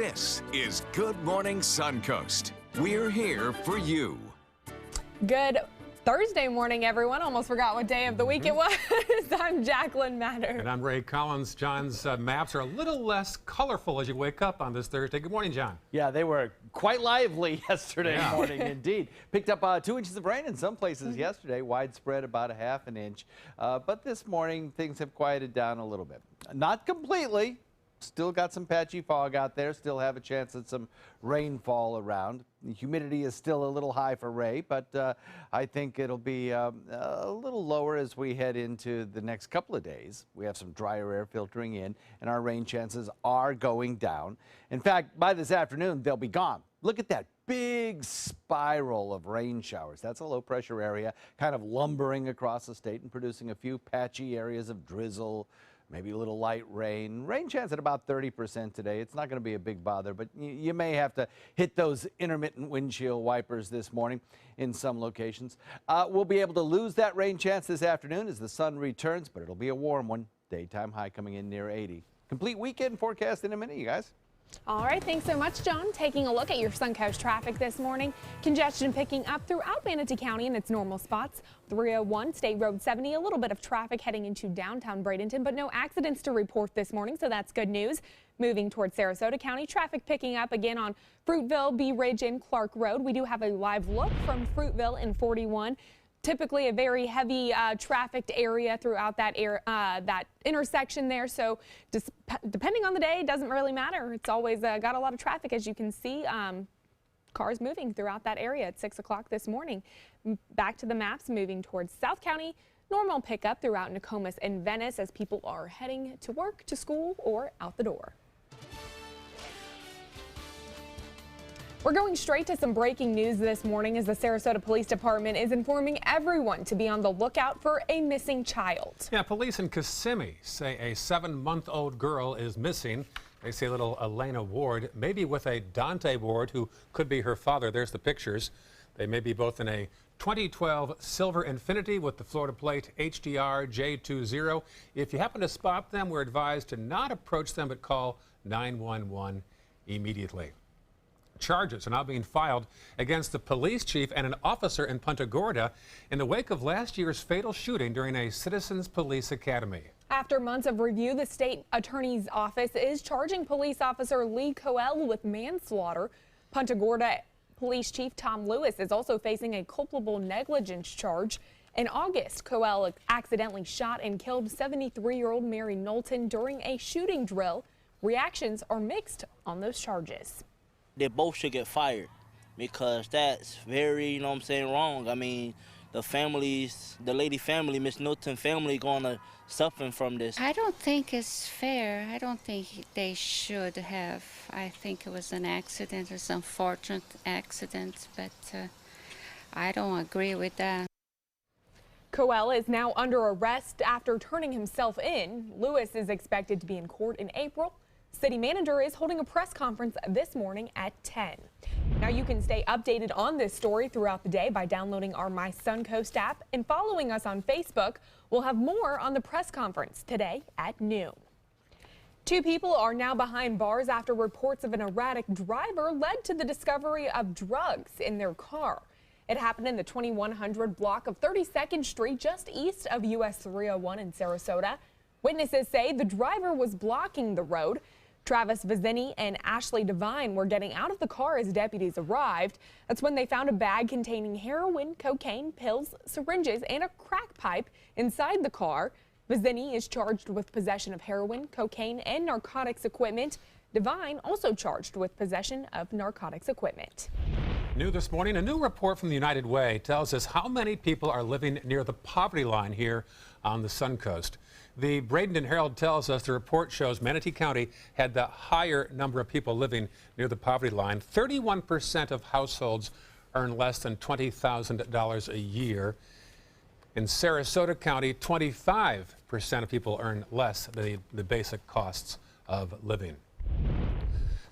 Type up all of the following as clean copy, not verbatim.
This is Good Morning Suncoast. We're here for you. Good Thursday morning, everyone. Almost forgot what day of the week it was. I'm Jacqueline Matter. And I'm Ray Collins. John's maps are a little less colorful as you wake up on this Thursday. Good morning, John. Yeah, they were quite lively yesterday morning indeed. Picked up 2 inches of rain in some places yesterday, widespread about a half an inch. But this morning, things have quieted down a little bit. Not completely. Still got some patchy fog out there, still have a chance at some rainfall around. The humidity is still a little high for Ray, but I think it'll be a little lower as we head into the next couple of days. We have some drier air filtering in, and our rain chances are going down. In fact, by this afternoon, they'll be gone. Look at that big spiral of rain showers. That's a low pressure area kind of lumbering across the state and producing a few patchy areas of drizzle, maybe a little light rain. Rain chance at about 30% today. It's not going to be a big bother, but you may have to hit those intermittent windshield wipers this morning in some locations. We'll be able to lose that rain chance this afternoon as the sun returns, but it'll be a warm one. Daytime high coming in near 80. Complete weekend forecast in a minute, you guys. All right, thanks so much, John. Taking a look at your Suncoast traffic this morning. Congestion picking up throughout Manatee County in its normal spots. 301 State Road 70, a little bit of traffic heading into downtown Bradenton, but no accidents to report this morning, so that's good news. Moving towards Sarasota County, traffic picking up again on Fruitville, Bee Ridge, and Clark Road. We do have a live look from Fruitville in 41. Typically a very heavy trafficked area throughout that intersection there. So just depending on the day, it doesn't really matter. It's always got a lot of traffic, as you can see. Cars moving throughout that area at 6 o'clock this morning. Back to the maps, moving towards South County. Normal pickup throughout Nokomis and Venice as people are heading to work, to school, or out the door. We're going straight to some breaking news this morning as the Sarasota Police Department is informing everyone to be on the lookout for a missing child. Yeah, police in Kissimmee say a 7-month-old girl is missing. They say little Elena Ward, maybe with a Dante Ward, who could be her father. There's the pictures. They may be both in a 2012 Silver Infiniti with the Florida plate HDR J20. If you happen to spot them, we're advised to not approach them, but call 911 immediately. Charges are now being filed against the police chief and an officer in Punta Gorda in the wake of last year's fatal shooting during a Citizens Police Academy. After months of review, the state attorney's office is charging police officer Lee Coel with manslaughter. Punta Gorda Police Chief Tom Lewis is also facing a culpable negligence charge. In August, Coel accidentally shot and killed 73-year-old Mary Knowlton during a shooting drill. Reactions are mixed on those charges. They both should get fired because that's very, wrong. I mean, the families, the lady family, Miss Knowlton family, gonna suffer from this. I don't think it's fair. I don't think they should have. I think it was an accident, it's an unfortunate accident, but I don't agree with that. Coel is now under arrest after turning himself in. Lewis is expected to be in court in April. City manager is holding a press conference this morning at 10. Now you can stay updated on this story throughout the day by downloading our My Suncoast app and following us on Facebook. We'll have more on the press conference today at noon. 2 people are now behind bars after reports of an erratic driver led to the discovery of drugs in their car. It happened in the 2100 block of 32nd Street just east of US 301 in Sarasota. Witnesses say the driver was blocking the road. Travis Vizzini and Ashley Devine were getting out of the car as deputies arrived. That's when they found a bag containing heroin, cocaine, pills, syringes, and a crack pipe inside the car. Vizzini is charged with possession of heroin, cocaine, and narcotics equipment. Devine also charged with possession of narcotics equipment. New this morning, a new report from the United Way tells us how many people are living near the poverty line here on the Suncoast. The Bradenton Herald tells us the report shows Manatee County had the higher number of people living near the poverty line. 31% of households earn less than $20,000 a year. In Sarasota County, 25% of people earn less than the basic costs of living.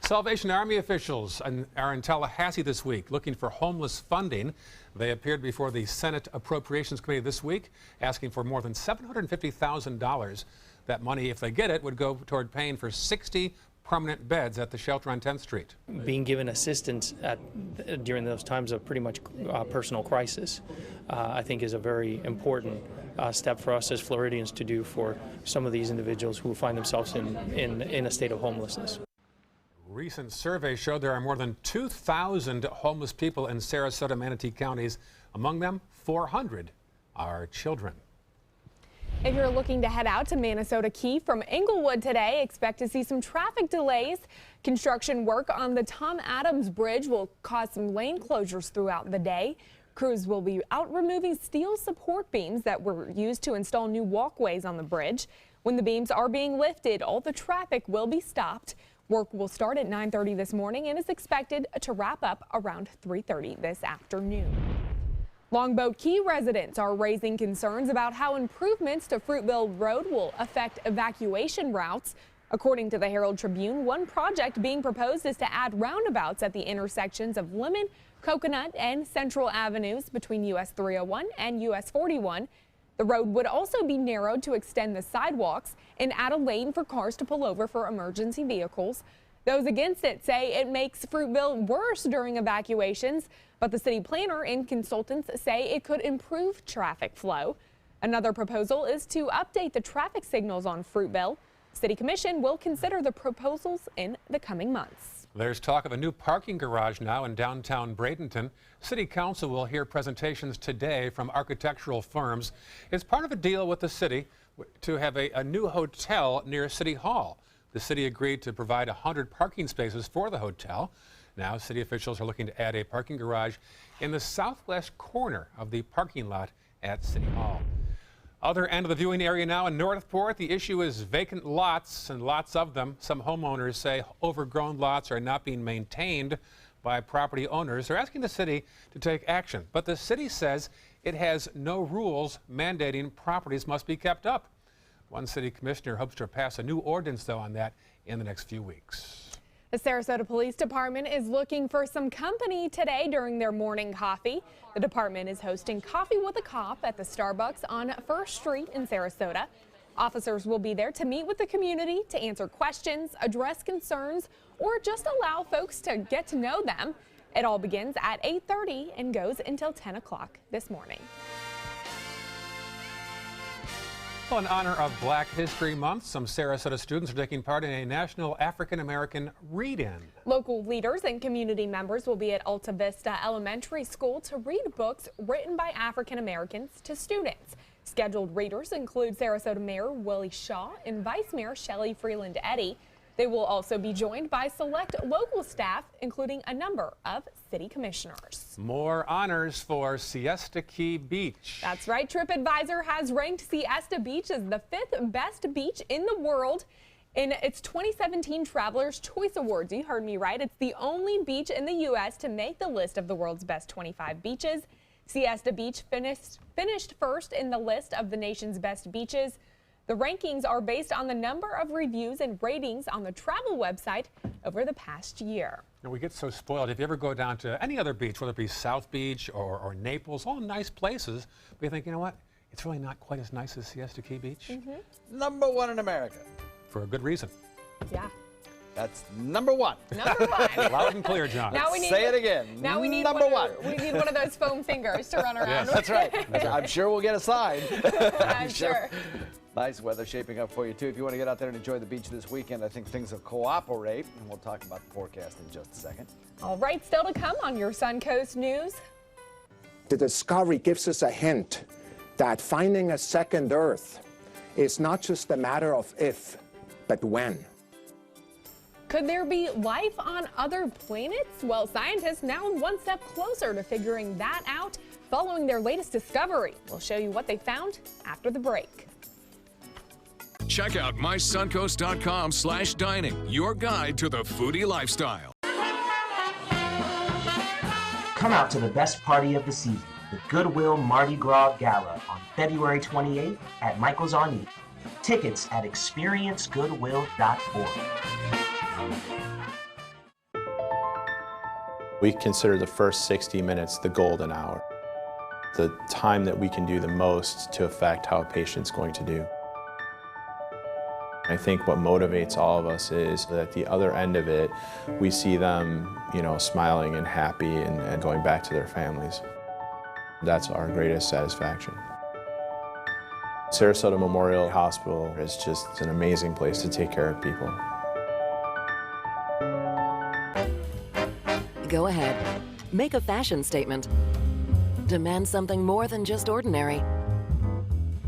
Salvation Army officials are in Tallahassee this week looking for homeless funding. They appeared before the Senate Appropriations Committee this week asking for more than $750,000. That money, if they get it, would go toward paying for 60 permanent beds at the shelter on 10th Street. Being given assistance during those times of pretty much personal crisis, I think is a very important step for us as Floridians to do for some of these individuals who find themselves in a state of homelessness. Recent surveys showed there are more than 2,000 homeless people in Sarasota, Manatee counties. Among them, 400 are children. If you're looking to head out to Minnesota Key from Englewood today, expect to see some traffic delays. Construction work on the Tom Adams Bridge will cause some lane closures throughout the day. Crews will be out removing steel support beams that were used to install new walkways on the bridge. When the beams are being lifted, all the traffic will be stopped. Work will start at 9:30 this morning and is expected to wrap up around 3:30 this afternoon. Longboat Key residents are raising concerns about how improvements to Fruitville Road will affect evacuation routes. According to the Herald Tribune, one project being proposed is to add roundabouts at the intersections of Lemon, Coconut, and Central Avenues between US 301 and US 41. The road would also be narrowed to extend the sidewalks and add a lane for cars to pull over for emergency vehicles. Those against it say it makes Fruitville worse during evacuations, but the city planner and consultants say it could improve traffic flow. Another proposal is to update the traffic signals on Fruitville. City Commission will consider the proposals in the coming months. There's talk of a new parking garage now in downtown Bradenton. City Council will hear presentations today from architectural firms. It's part of a deal with the city to have a new hotel near City Hall. The city agreed to provide 100 parking spaces for the hotel. Now, city officials are looking to add a parking garage in the southwest corner of the parking lot at City Hall. Other end of the viewing area now in Northport. The issue is vacant lots, and lots of them. Some homeowners say overgrown lots are not being maintained by property owners. They're asking the city to take action, but the city says it has no rules mandating properties must be kept up. One city commissioner hopes to pass a new ordinance, though, on that in the next few weeks. The Sarasota Police Department is looking for some company today during their morning coffee. The department is hosting Coffee with a Cop at the Starbucks on 1st Street in Sarasota. Officers will be there to meet with the community, to answer questions, address concerns, or just allow folks to get to know them. It all begins at 8:30 and goes until 10 o'clock this morning. Well, in honor of Black History Month, some Sarasota students are taking part in a National African American Read-In. Local leaders and community members will be at Alta Vista Elementary School to read books written by African Americans to students. Scheduled readers include Sarasota Mayor Willie Shaw and Vice Mayor Shelley Freeland Eddy. They will also be joined by select local staff, including a number of city commissioners. More honors for Siesta Key Beach. That's right. TripAdvisor has ranked Siesta Beach as the 5th best beach in the world in its 2017 Traveler's Choice Awards. You heard me right. It's the only beach in the U.S. to make the list of the world's best 25 beaches. Siesta Beach finished first in the list of the nation's best beaches. The rankings are based on the number of reviews and ratings on the travel website over the past year. And we get so spoiled. If you ever go down to any other beach, whether it be South Beach or Naples, all nice places, but you think, you know what? It's really not quite as nice as Siesta Key Beach. Number one in America. For a good reason. Yeah. That's number one. Number one. Loud and clear, John. Now we need Say it again. Now we need number one. We need one of those foam fingers to run around. Yes. That's right. I'm sure we'll get a sign. I'm sure. Nice weather shaping up for you, too. If you want to get out there and enjoy the beach this weekend, I think things will cooperate. And we'll talk about the forecast in just a second. All right, still to come on your Suncoast News. The discovery gives us a hint that finding a second Earth is not just a matter of if, but when. Could there be life on other planets? Well, scientists now one step closer to figuring that out following their latest discovery. We'll show you what they found after the break. Check out mysuncoast.com/dining, your guide to the foodie lifestyle. Come out to the best party of the season, the Goodwill Mardi Gras Gala on February 28th at Michael's on E. Tickets at experiencegoodwill.org. We consider the first 60 minutes the golden hour, the time that we can do the most to affect how a patient's going to do. I think what motivates all of us is that at the other end of it, we see them, smiling and happy and going back to their families. That's our greatest satisfaction. Sarasota Memorial Hospital is just an amazing place to take care of people. Go ahead. Make a fashion statement. Demand something more than just ordinary.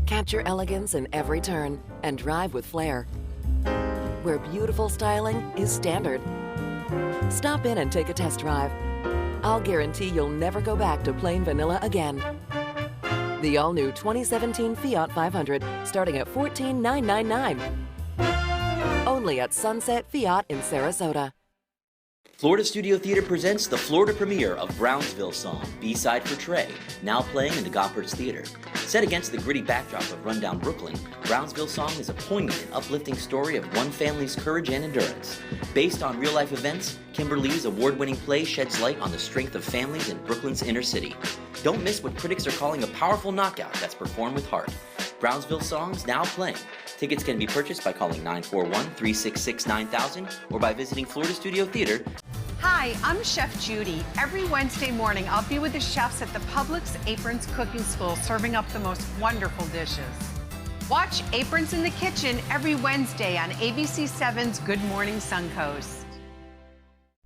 Capture elegance in every turn and drive with flair. Where beautiful styling is standard. Stop in and take a test drive. I'll guarantee you'll never go back to plain vanilla again. The all-new 2017 Fiat 500, starting at $14,999. Only at Sunset Fiat in Sarasota. Florida Studio Theater presents the Florida premiere of Brownsville Song, B-Side for Trey, now playing in the Gompertz Theater. Set against the gritty backdrop of rundown Brooklyn, Brownsville Song is a poignant and uplifting story of one family's courage and endurance. Based on real-life events, Kimberly's award-winning play sheds light on the strength of families in Brooklyn's inner city. Don't miss what critics are calling a powerful knockout that's performed with heart. Brownsville Song's now playing. Tickets can be purchased by calling 941-366-9000 or by visiting Florida Studio Theater. Hi, I'm Chef Judy. Every Wednesday morning, I'll be with the chefs at the Publix Aprons Cooking School serving up the most wonderful dishes. Watch Aprons in the Kitchen every Wednesday on ABC7's Good Morning Suncoast.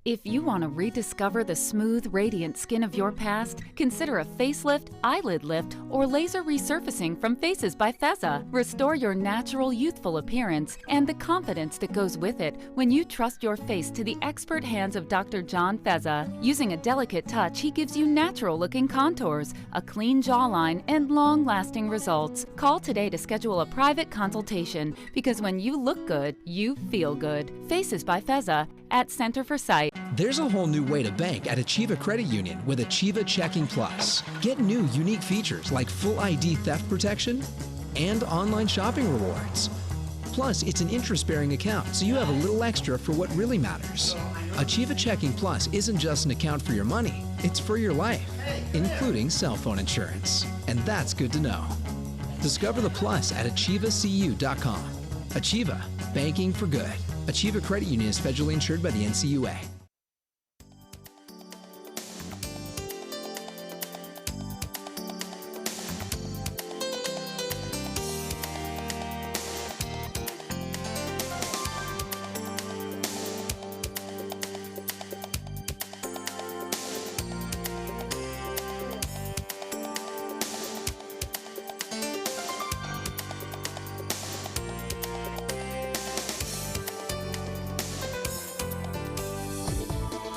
If you want to rediscover the smooth, radiant skin of your past, consider a facelift, eyelid lift, or laser resurfacing from Faces by Feza. Restore your natural, youthful appearance and the confidence that goes with it when you trust your face to the expert hands of Dr. John Feza. Using a delicate touch, he gives you natural-looking contours, a clean jawline, and long-lasting results. Call today to schedule a private consultation, because when you look good, you feel good. Faces by Feza at Center for Sight. There's a whole new way to bank at Achieva Credit Union with Achieva Checking Plus. Get new, unique features like full ID theft protection and online shopping rewards. Plus, it's an interest-bearing account, so you have a little extra for what really matters. Achieva Checking Plus isn't just an account for your money, it's for your life, including cell phone insurance. And that's good to know. Discover the plus at achievacu.com. Achieva, banking for good. Achieva Credit Union is federally insured by the NCUA.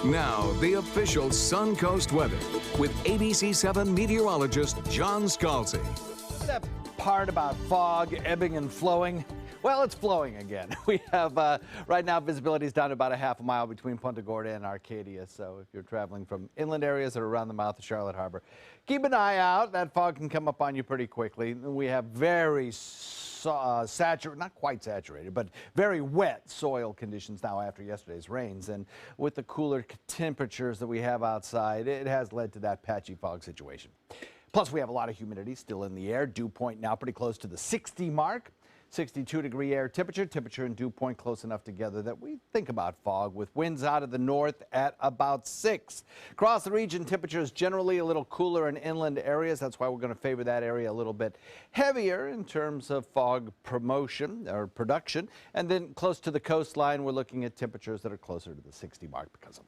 Now, the official Suncoast weather with ABC7 meteorologist John Scalzi. That part about fog ebbing and flowing, well, it's flowing again. We have, right now, visibility is down to about a half a mile between Punta Gorda and Arcadia. So if you're traveling from inland areas that are around the mouth of Charlotte Harbor, keep an eye out. That fog can come up on you pretty quickly. We have very saturated, not quite saturated, but very wet soil conditions now after yesterday's rains. And with the cooler temperatures that we have outside, it has led to that patchy fog situation. Plus, we have a lot of humidity still in the air. Dew point now pretty close to the 60 mark. 62-degree air temperature and dew point close enough together that we think about fog, with winds out of the north at about 6. Across the region, temperatures generally a little cooler in inland areas. That's why we're going to favor that area a little bit heavier in terms of fog promotion or production. And then close to the coastline, we're looking at temperatures that are closer to the 60 mark because of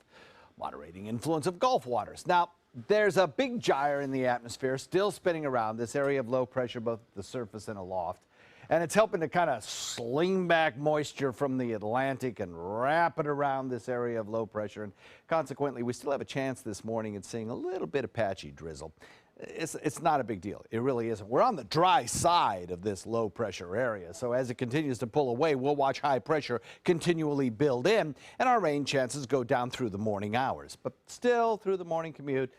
moderating influence of Gulf waters. Now, there's a big gyre in the atmosphere still spinning around this area of low pressure, both at the surface and aloft. And it's helping to kind of sling back moisture from the Atlantic and wrap it around this area of low pressure. And consequently, we still have a chance this morning at seeing a little bit of patchy drizzle. It's not a big deal. It really isn't. We're on the dry side of this low pressure area. So as it continues to pull away, we'll watch high pressure continually build in, and our rain chances go down through the morning hours. But still, through the morning commute,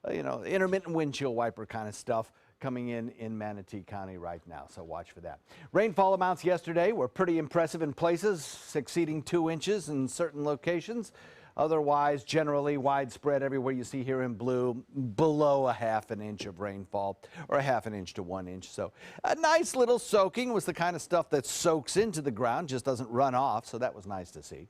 intermittent windshield wiper kind of stuff coming in Manatee County right now, so watch for that. Rainfall amounts yesterday were pretty impressive in places, exceeding 2 inches in certain locations. Otherwise, generally widespread everywhere you see here in blue, below a ½ an inch of rainfall, or a ½ an inch to 1 inch. So a nice little soaking. Was the kind of stuff that soaks into the ground, just doesn't run off. So that was nice to see.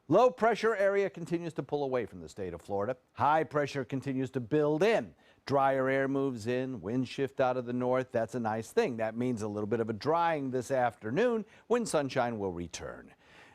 Low pressure area continues to pull away from the state of Florida. High pressure continues to build in. Drier air moves in, winds shift out of the north. That's a nice thing. That means a little bit of a drying this afternoon when sunshine will return.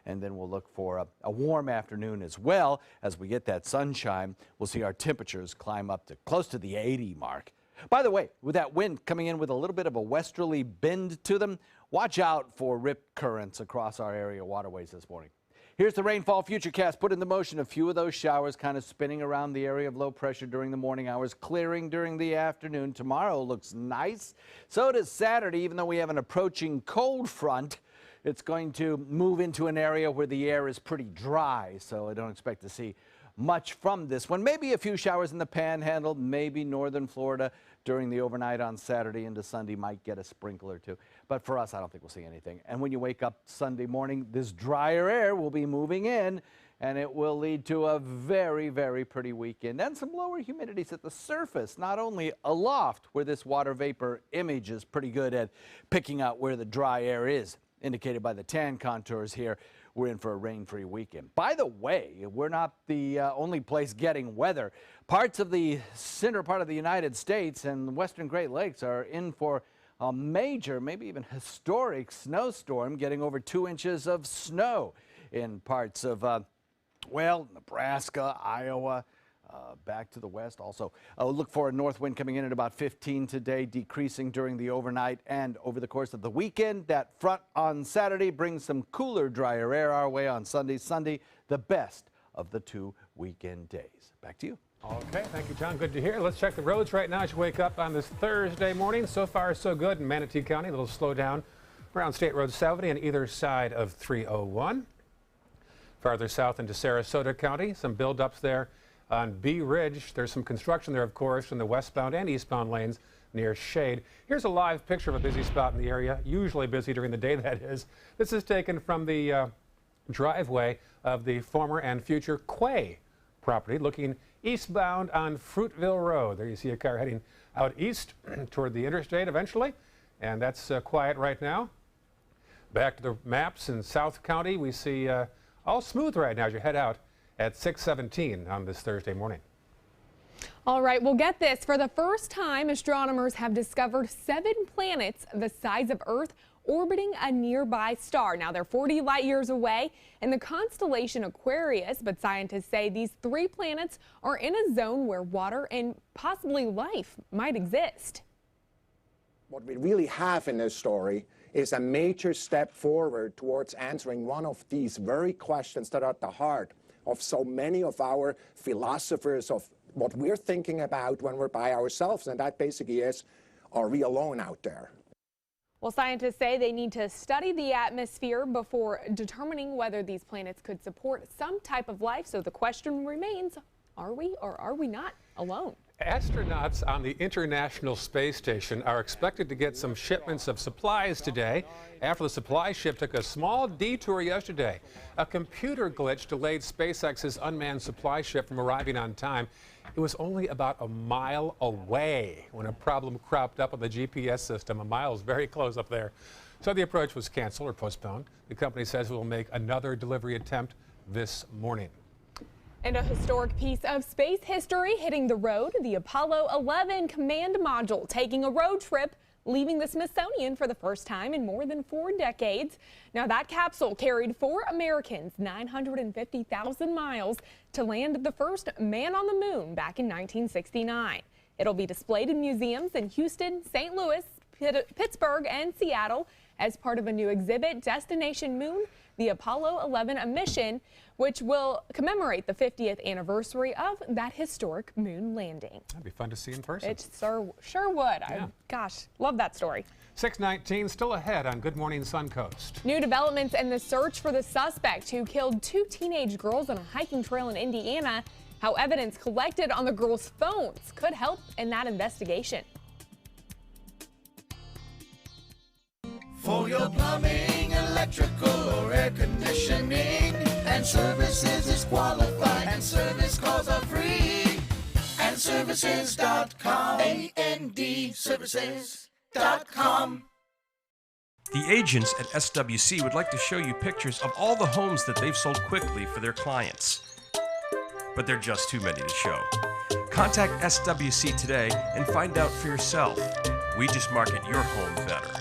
And then we'll look for a warm afternoon as well. As we get that sunshine, we'll see our temperatures climb up to close to the 80 mark. By the way, with that wind coming in with a little bit of a westerly bend to them, watch out for rip currents across our area waterways this morning. Here's the rainfall futurecast put into motion. A few of those showers kind of spinning around the area of low pressure during the morning hours, clearing during the afternoon. Tomorrow looks nice. So does Saturday, even though we have an approaching cold front. It's going to move into an area where the air is pretty dry, so I don't expect to see much from this one. Maybe a few showers in the Panhandle, maybe northern Florida during the overnight on Saturday into Sunday might get a sprinkle or two. But for us, I don't think we'll see anything. And when you wake up Sunday morning, this drier air will be moving in, and it will lead to a very, very pretty weekend and some lower humidities at the surface, not only aloft where this water vapor image is pretty good at picking out where the dry air is, indicated by the tan contours here. We're in for a rain-free weekend. By the way, we're not the only place getting weather. Parts of the center part of the United States and the western Great Lakes are in for a major, maybe even historic snowstorm, getting over 2 inches of snow in parts of, well, Nebraska, Iowa, back to the west also. Look for a north wind coming in at about 15 today, decreasing during the overnight and over the course of the weekend. That front on Saturday brings some cooler, drier air our way on Sunday. Sunday, the best of the 2 weekend days. Back to you. Okay, thank you, John. Good to hear. Let's check the roads right now as you wake up on this Thursday morning. So far, so good in Manatee County. A little slowdown around State Road 70 on either side of 301. Farther south into Sarasota County, some buildups there. On Bee Ridge, there's some construction there, of course, in the westbound and eastbound lanes near Shade. Here's a live picture of a busy spot in the area, usually busy during the day, that is. This is taken from the driveway of the former and future Quay property, looking eastbound on Fruitville Road. There you see a car heading out east toward the interstate eventually, and that's quiet right now. Back to the maps in South County, we see all smooth right now as you head out at 6:17 on this Thursday morning. All right, well, get this. For the first time, astronomers have discovered 7 planets the size of Earth orbiting a nearby star. Now, they're 40 light years away in the constellation Aquarius, but scientists say these 3 planets are in a zone where water and possibly life might exist. What we really have in this story is a major step forward towards answering one of these very questions that are at the heart of so many of our philosophers of what we're thinking about when we're by ourselves, and that basically is, are we alone out there? Well, scientists say they need to study the atmosphere before determining whether these planets could support some type of life. So the question remains, are we or are we not alone? Astronauts on the International Space Station are expected to get some shipments of supplies today after the supply ship took a small detour yesterday. A computer glitch delayed SpaceX's unmanned supply ship from arriving on time. It was only about a mile away when a problem cropped up on the GPS system. A mile is very close up there. So the approach was canceled or postponed. The company says it will make another delivery attempt this morning. And a historic piece of space history hitting the road, the Apollo 11 command module taking a road trip, leaving the Smithsonian for the first time in more than 4 decades. Now, that capsule carried 4 Americans 950,000 miles to land the first man on the moon back in 1969. It'll be displayed in museums in Houston, St. Louis, Pittsburgh, and Seattle as part of a new exhibit, Destination Moon, the Apollo 11 mission, which will commemorate the 50th anniversary of that historic moon landing. That'd be fun to see in person. It sure would. Yeah. Gosh, love that story. 6:19, still ahead on Good Morning Suncoast. New developments in the search for the suspect who killed 2 teenage girls on a hiking trail in Indiana. How evidence collected on the girls' phones could help in that investigation. For your plumbing and electrical or air conditioning, and services is qualified, and service calls are free. AndServices.com. AndServices.com. The agents at SWC would like to show you pictures of all the homes that they've sold quickly for their clients. But they're just too many to show. Contact SWC today and find out for yourself. We just market your home better.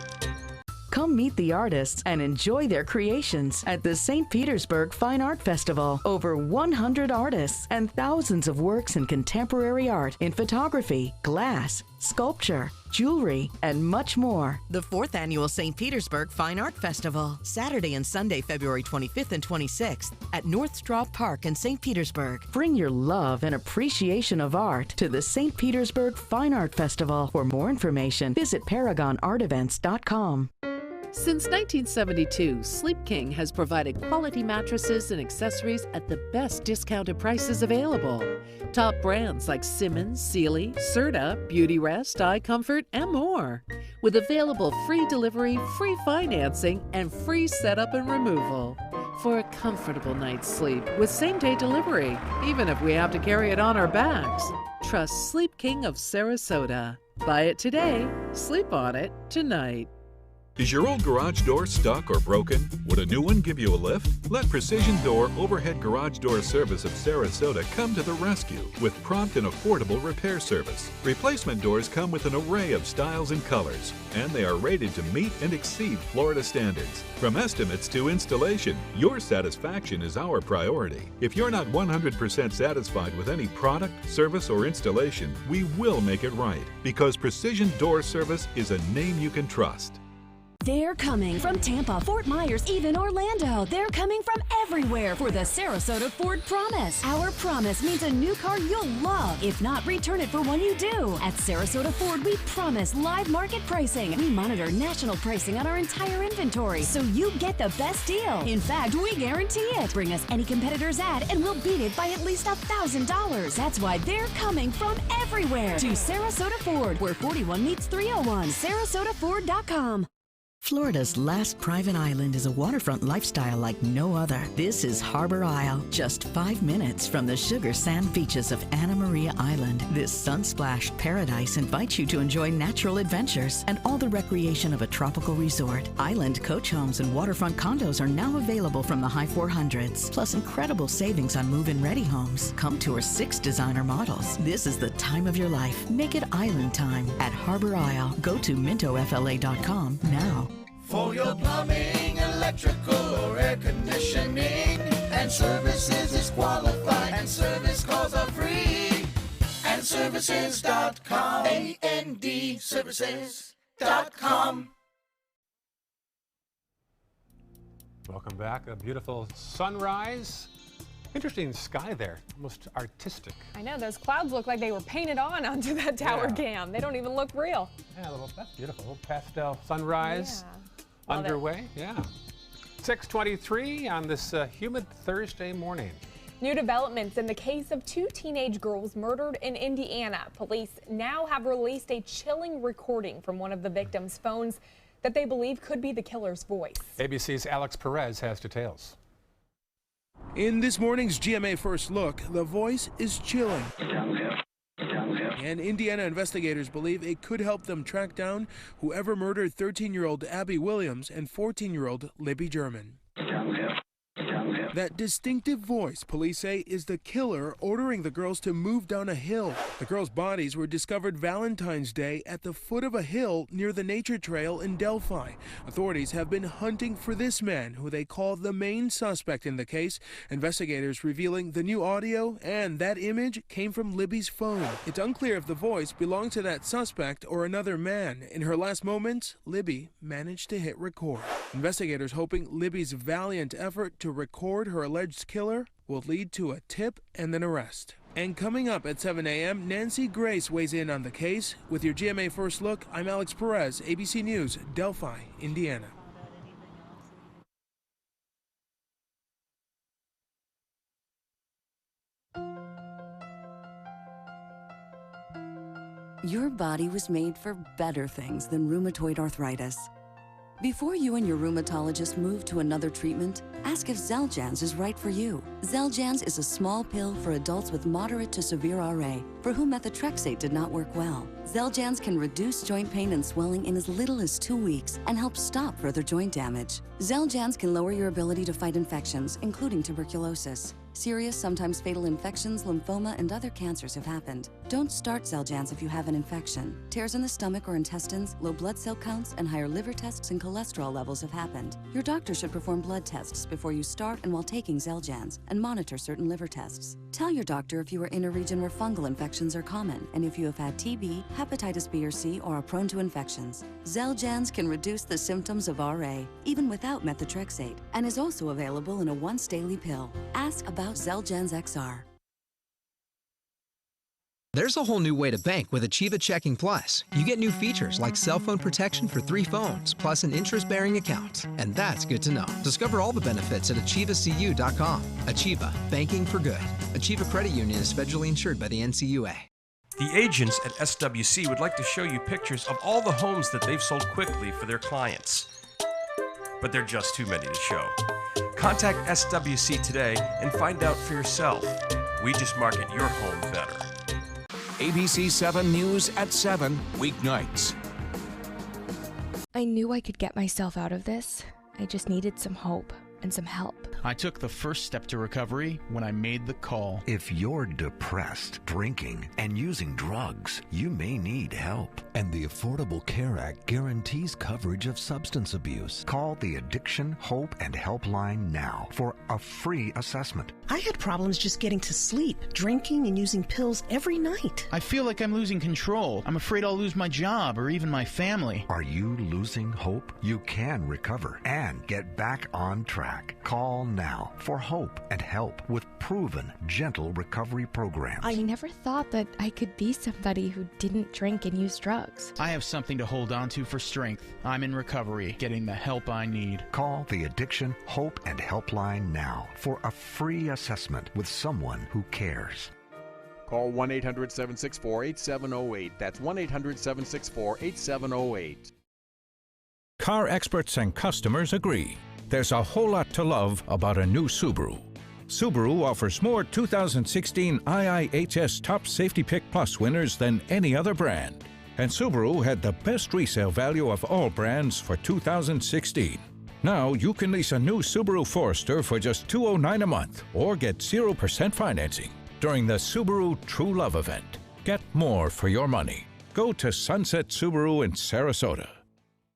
Come meet the artists and enjoy their creations at the St. Petersburg Fine Art Festival. Over 100 artists and thousands of works in contemporary art in photography, glass, sculpture, jewelry, and much more. The 4th Annual St. Petersburg Fine Art Festival, Saturday and Sunday, February 25th and 26th at North Straw Park in St. Petersburg. Bring your love and appreciation of art to the St. Petersburg Fine Art Festival. For more information, visit ParagonArtEvents.com. Since 1972, Sleep King has provided quality mattresses and accessories at the best discounted prices available. Top brands like Simmons, Sealy, Serta, Beautyrest, iComfort, and more. With available free delivery, free financing, and free setup and removal. For a comfortable night's sleep with same-day delivery, even if we have to carry it on our backs. Trust Sleep King of Sarasota. Buy it today, sleep on it tonight. Is your old garage door stuck or broken? Would a new one give you a lift? Let Precision Door Overhead Garage Door Service of Sarasota come to the rescue with prompt and affordable repair service. Replacement doors come with an array of styles and colors, and they are rated to meet and exceed Florida standards. From estimates to installation, your satisfaction is our priority. If you're not 100% satisfied with any product, service, or installation, we will make it right, because Precision Door Service is a name you can trust. They're coming from Tampa, Fort Myers, even Orlando. They're coming from everywhere for the Sarasota Ford Promise. Our promise means a new car you'll love. If not, return it for one you do. At Sarasota Ford, we promise live market pricing. We monitor national pricing on our entire inventory, so you get the best deal. In fact, we guarantee it. Bring us any competitor's ad, and we'll beat it by at least $1,000. That's why they're coming from everywhere to Sarasota Ford, where 41 meets 301. SarasotaFord.com. Florida's last private island is a waterfront lifestyle like no other. This is Harbor Isle, just 5 minutes from the sugar sand beaches of Anna Maria Island. This sun-splashed paradise invites you to enjoy natural adventures and all the recreation of a tropical resort. Island coach homes and waterfront condos are now available from the high 400s, plus incredible savings on move-in ready homes. Come tour 6 designer models. This is the time of your life. Make it island time at Harbor Isle. Go to mintofla.com now. For your plumbing, electrical, or air conditioning, and services is qualified, and service calls are free. AndServices.com. AndServices.com. Welcome back. A beautiful sunrise. Interesting sky there, almost artistic. I know, those clouds look like they were painted onto that tower cam. They don't even look real. Yeah, that's beautiful. A little pastel sunrise underway. Yeah. 6:23 on this humid Thursday morning. New developments in the case of 2 teenage girls murdered in Indiana. Police now have released a chilling recording from one of the victims' phones that they believe could be the killer's voice. ABC's Alex Perez has details. In this morning's GMA First Look, the voice is chilling. And Indiana investigators believe it could help them track down whoever murdered 13-year-old Abby Williams and 14-year-old Libby German. That distinctive voice, police say, is the killer ordering the girls to move down a hill. The girls' bodies were discovered Valentine's Day at the foot of a hill near the nature trail in Delphi. Authorities have been hunting for this man, who they call the main suspect in the case. Investigators revealing the new audio and that image came from Libby's phone. It's unclear if the voice belonged to that suspect or another man. In her last moments, Libby managed to hit record. Investigators hoping Libby's valiant effort to record her alleged killer will lead to a tip and an arrest. And coming up at 7 a.m., Nancy Grace weighs in on the case. With your GMA First Look, I'm Alex Perez, ABC News, Delphi, Indiana. Your body was made for better things than rheumatoid arthritis. Before you and your rheumatologist move to another treatment, ask if Xeljanz is right for you. Xeljanz is a small pill for adults with moderate to severe RA for whom methotrexate did not work well. Xeljanz can reduce joint pain and swelling in as little as 2 weeks and help stop further joint damage. Xeljanz can lower your ability to fight infections, including tuberculosis. Serious, sometimes fatal infections, lymphoma, and other cancers have happened. Don't start Xeljanz if you have an infection. Tears in the stomach or intestines, low blood cell counts, and higher liver tests and cholesterol levels have happened. Your doctor should perform blood tests before you start and while taking Xeljanz and monitor certain liver tests. Tell your doctor if you are in a region where fungal infections are common and if you have had TB, hepatitis B or C, or are prone to infections. Xeljanz can reduce the symptoms of RA, even without methotrexate, and is also available in a once-daily pill. Ask about Xeljanz XR. There's a whole new way to bank with Achieva Checking Plus. You get new features like cell phone protection for 3 phones, plus an interest-bearing account. And that's good to know. Discover all the benefits at achievacu.com. Achieva, banking for good. Achieva Credit Union is federally insured by the NCUA. The agents at SWC would like to show you pictures of all the homes that they've sold quickly for their clients. But they're just too many to show. Contact SWC today and find out for yourself. We just market your home better. ABC 7 News at 7, weeknights. I knew I could get myself out of this. I just needed some hope and some help. I took the first step to recovery when I made the call. If you're depressed, drinking, and using drugs, you may need help. And the Affordable Care Act guarantees coverage of substance abuse. Call the Addiction, Hope, and Helpline now for a free assessment. I had problems just getting to sleep, drinking and using pills every night. I feel like I'm losing control. I'm afraid I'll lose my job or even my family. Are you losing hope? You can recover and get back on track. Call now for hope and help with proven, gentle recovery programs. I never thought that I could be somebody who didn't drink and use drugs. I have something to hold on to for strength. I'm in recovery, getting the help I need. Call the Addiction, Hope, and Helpline now for a free assessment with someone who cares. Call 1-800-764-8708. That's 1-800-764-8708. Car experts and customers agree. There's a whole lot to love about a new Subaru. Subaru offers more 2016 IIHS Top Safety Pick Plus winners than any other brand. And Subaru had the best resale value of all brands for 2016. Now you can lease a new Subaru Forester for just $209 a month or get 0% financing during the Subaru True Love event. Get more for your money. Go to Sunset Subaru in Sarasota.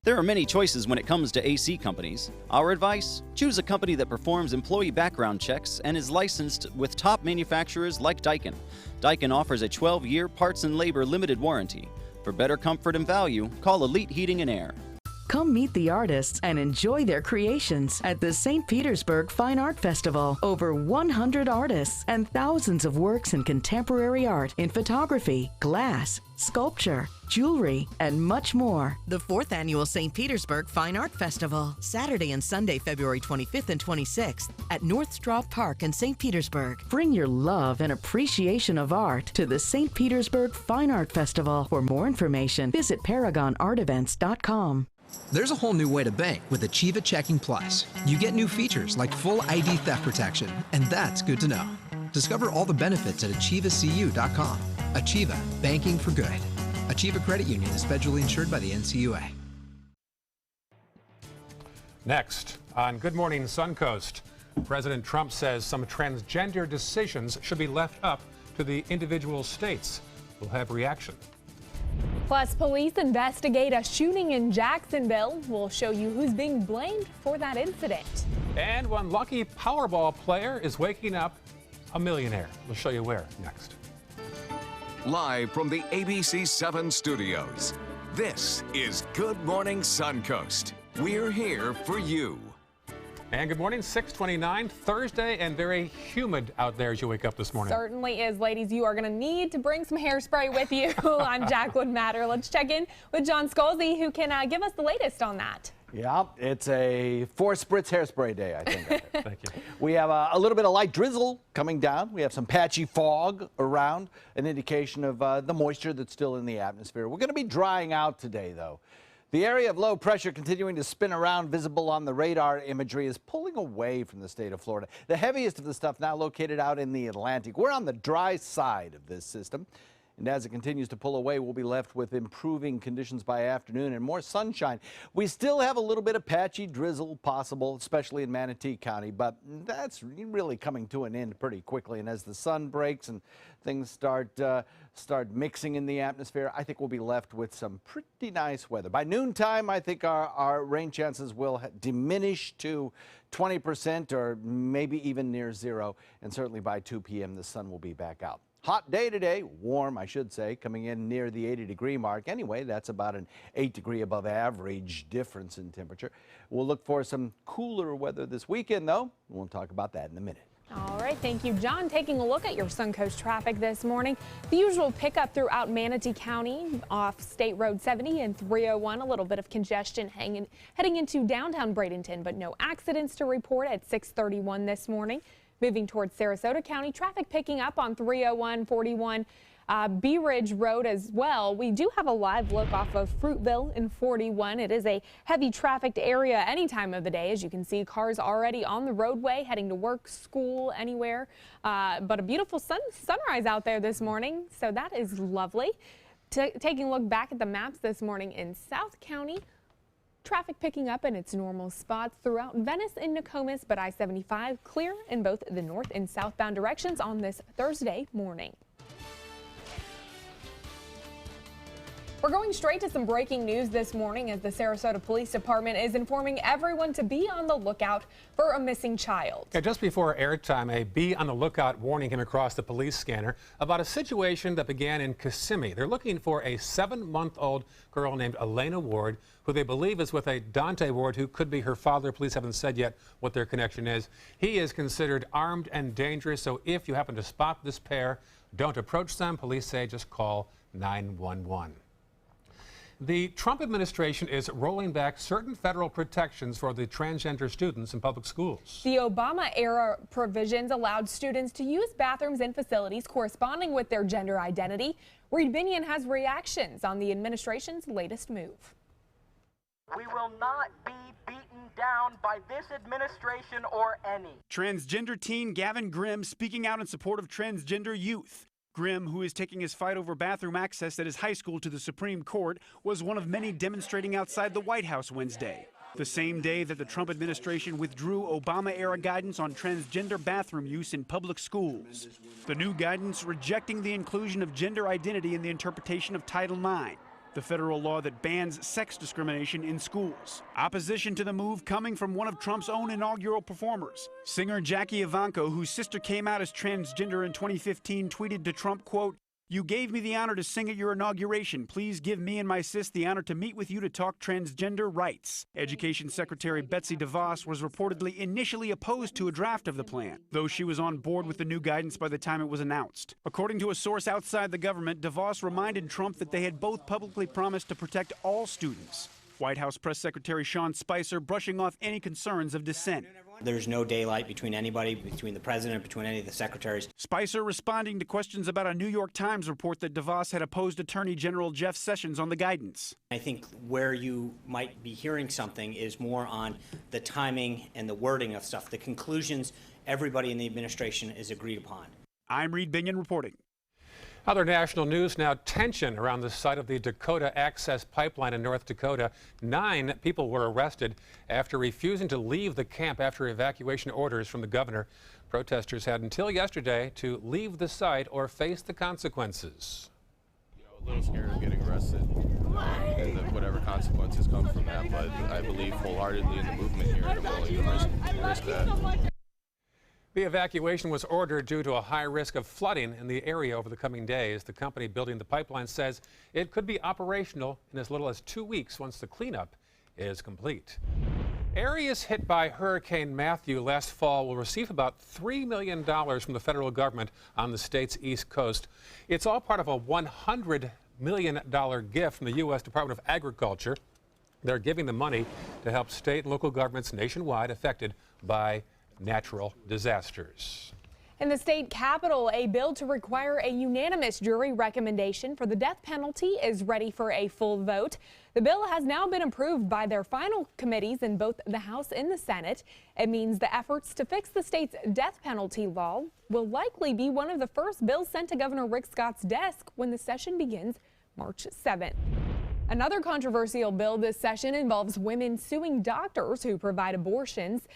There are many choices when it comes to AC companies. Our advice? Choose a company that performs employee background checks and is licensed with top manufacturers like Daikin. Daikin offers a 12-year parts and labor limited warranty. For better comfort and value, call Elite Heating and Air. Come meet the artists and enjoy their creations at the St. Petersburg Fine Art Festival. Over 100 artists and thousands of works in contemporary art in photography, glass, sculpture, jewelry, and much more. The 4th Annual St. Petersburg Fine Art Festival, Saturday and Sunday, February 25th and 26th at North Straub Park in St. Petersburg. Bring your love and appreciation of art to the St. Petersburg Fine Art Festival. For more information, visit ParagonArtEvents.com. There's a whole new way to bank with Achieva Checking Plus. You get new features like full ID theft protection, and that's good to know. Discover all the benefits at achievacu.com. Achieva, banking for good. Achieva Credit Union is federally insured by the NCUA. Next, on Good Morning Suncoast, President Trump says some transgender decisions should be left up to the individual states. We'll have reaction. Plus, police investigate a shooting in Jacksonville. We'll show you who's being blamed for that incident. And one lucky Powerball player is waking up a millionaire. We'll show you where next. Live from the ABC 7 studios, this is Good Morning Suncoast. We're here for you. And good morning, 6:29, Thursday, and very humid out there as you wake up this morning. Certainly is, ladies. You are going to need to bring some hairspray with you. I'm Jacqueline Matter. Let's check in with John Scalzi, who can give us the latest on that. Yeah, it's a 4-spritz hairspray day, I think. Thank you. We have a little bit of light drizzle coming down. We have some patchy fog around, an indication of the moisture that's still in the atmosphere. We're going to be drying out today, though. The area of low pressure continuing to spin around, visible on the radar imagery, is pulling away from the state of Florida. The heaviest of the stuff now located out in the Atlantic. We're on the dry side of this system. And as it continues to pull away, we'll be left with improving conditions by afternoon and more sunshine. We still have a little bit of patchy drizzle possible, especially in Manatee County, but that's really coming to an end pretty quickly. And as the sun breaks and things start mixing in the atmosphere, I think we'll be left with some pretty nice weather. By noontime, I think our rain chances will diminish to 20% or maybe even near zero. And certainly by 2 p.m., the sun will be back out. Hot day today, warm, I should say, coming in near the 80-degree mark. Anyway, that's about an 8-degree above average difference in temperature. We'll look for some cooler weather this weekend, though. We'll talk about that in a minute. All right, thank you, John. Taking a look at your Suncoast traffic this morning. The usual pickup throughout Manatee County off State Road 70 and 301. A little bit of congestion heading into downtown Bradenton, but no accidents to report at 6:31 this morning. Moving towards Sarasota County, traffic picking up on 301, 41, Bee Ridge Road as well. We do have a live look off of Fruitville in 41. It is a heavy trafficked area any time of the day. As you can see, cars already on the roadway heading to work, school, anywhere. But a beautiful sunrise out there this morning, so that is lovely. Taking a look back at the maps this morning in South County. Traffic picking up in its normal spots throughout Venice and Nokomis, but I-75 clear in both the north and southbound directions on this Thursday morning. We're going straight to some breaking news this morning as the Sarasota Police Department is informing everyone to be on the lookout for a missing child. Yeah, just before airtime, a be on the lookout warning came across the police scanner about a situation that began in Kissimmee. They're looking for a 7-month-old girl named Elena Ward, who they believe is with a Dante Ward, who could be her father. Police haven't said yet what their connection is. He is considered armed and dangerous, so if you happen to spot this pair, don't approach them. Police say just call 911. The Trump administration is rolling back certain federal protections for the transgender students in public schools. The Obama-era provisions allowed students to use bathrooms in facilities corresponding with their gender identity. Reed Binion has reactions on the administration's latest move. We will not be beaten down by this administration or any. Transgender teen Gavin Grimm speaking out in support of transgender youth. Grimm, who is taking his fight over bathroom access at his high school to the Supreme Court, was one of many demonstrating outside the White House Wednesday, the same day that the Trump administration withdrew Obama-era guidance on transgender bathroom use in public schools. The new guidance rejecting the inclusion of gender identity in the interpretation of Title IX, the federal law that bans sex discrimination in schools. Opposition to the move coming from one of Trump's own inaugural performers. Singer Jackie Ivanko, whose sister came out as transgender in 2015, tweeted to Trump, quote, "You gave me the honor to sing at your inauguration. Please give me and my sis the honor to meet with you to talk transgender rights." Education Secretary Betsy DeVos was reportedly initially opposed to a draft of the plan, though she was on board with the new guidance by the time it was announced. According to a source outside the government, DeVos reminded Trump that they had both publicly promised to protect all students. White House Press Secretary Sean Spicer brushing off any concerns of dissent. There's no daylight between anybody, between the president, between any of the secretaries. Spicer responding to questions about a New York Times report that DeVos had opposed Attorney General Jeff Sessions on the guidance. I think where you might be hearing something is more on the timing and the wording of stuff. The conclusions, everybody in the administration is agreed upon. I'm Reed Binion reporting. Other national news now, tension around the site of the Dakota Access Pipeline in North Dakota. 9 people were arrested after refusing to leave the camp after evacuation orders from the governor. Protesters had until yesterday to leave the site or face the consequences. A little scared of getting arrested and whatever consequences come from that, but I believe wholeheartedly in the movement here and I'm willing to risk that. The evacuation was ordered due to a high risk of flooding in the area over the coming days. The company building the pipeline says it could be operational in as little as 2 weeks once the cleanup is complete. Areas hit by Hurricane Matthew last fall will receive about $3 million from the federal government on the state's east coast. It's all part of a $100 million gift from the U.S. Department of Agriculture. They're giving the money to help state and local governments nationwide affected by natural disasters. In the state capitol, a bill to require a unanimous jury recommendation for the death penalty is ready for a full vote. The bill has now been approved by their final committees in both the House and the Senate. It means the efforts to fix the state's death penalty law will likely be one of the first bills sent to Governor Rick Scott's desk when the session begins March 7th. Another controversial bill this session involves women suing doctors who provide abortions.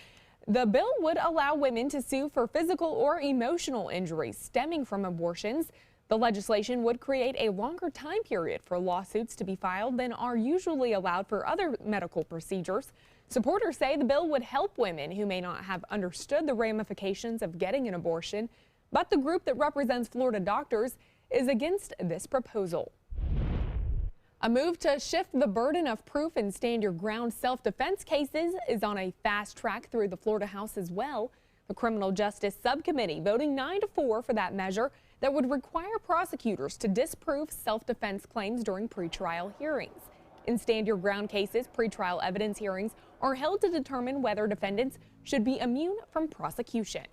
The bill would allow women to sue for physical or emotional injuries stemming from abortions. The legislation would create a longer time period for lawsuits to be filed than are usually allowed for other medical procedures. Supporters say the bill would help women who may not have understood the ramifications of getting an abortion, but the group that represents Florida doctors is against this proposal. A move to shift the burden of proof in stand-your-ground self-defense cases is on a fast track through the Florida House as well. The Criminal Justice Subcommittee voting 9-4 for that measure that would require prosecutors to disprove self-defense claims during pretrial hearings. In stand-your-ground cases, pretrial evidence hearings are held to determine whether defendants should be immune from prosecution.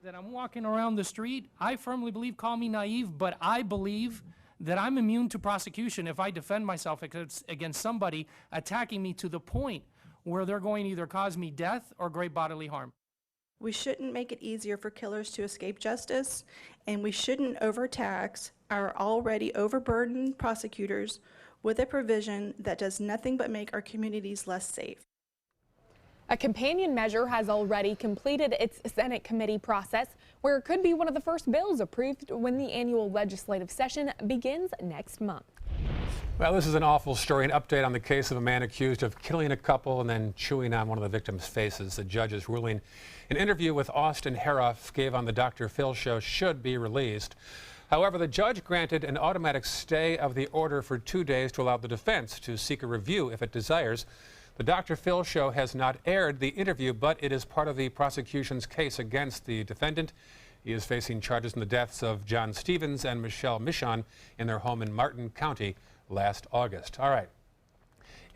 That I'm walking around the street, I firmly believe, call me naive, but I believe that I'm immune to prosecution if I defend myself against somebody attacking me to the point where they're going to either cause me death or great bodily harm. We shouldn't make it easier for killers to escape justice, and we shouldn't overtax our already overburdened prosecutors with a provision that does nothing but make our communities less safe. A companion measure has already completed its Senate committee process, where it could be one of the first bills approved when the annual legislative session begins next month. Well, this is an awful story. An update on the case of a man accused of killing a couple and then chewing on one of the victims' faces. The judge's ruling an interview with Austin Harroff gave on the Dr. Phil show should be released. However, the judge granted an automatic stay of the order for 2 days to allow the defense to seek a review if it desires. The Dr. Phil show has not aired the interview, but it is part of the prosecution's case against the defendant. He is facing charges in the deaths of John Stevens and Michelle Michon in their home in Martin County last August. All right.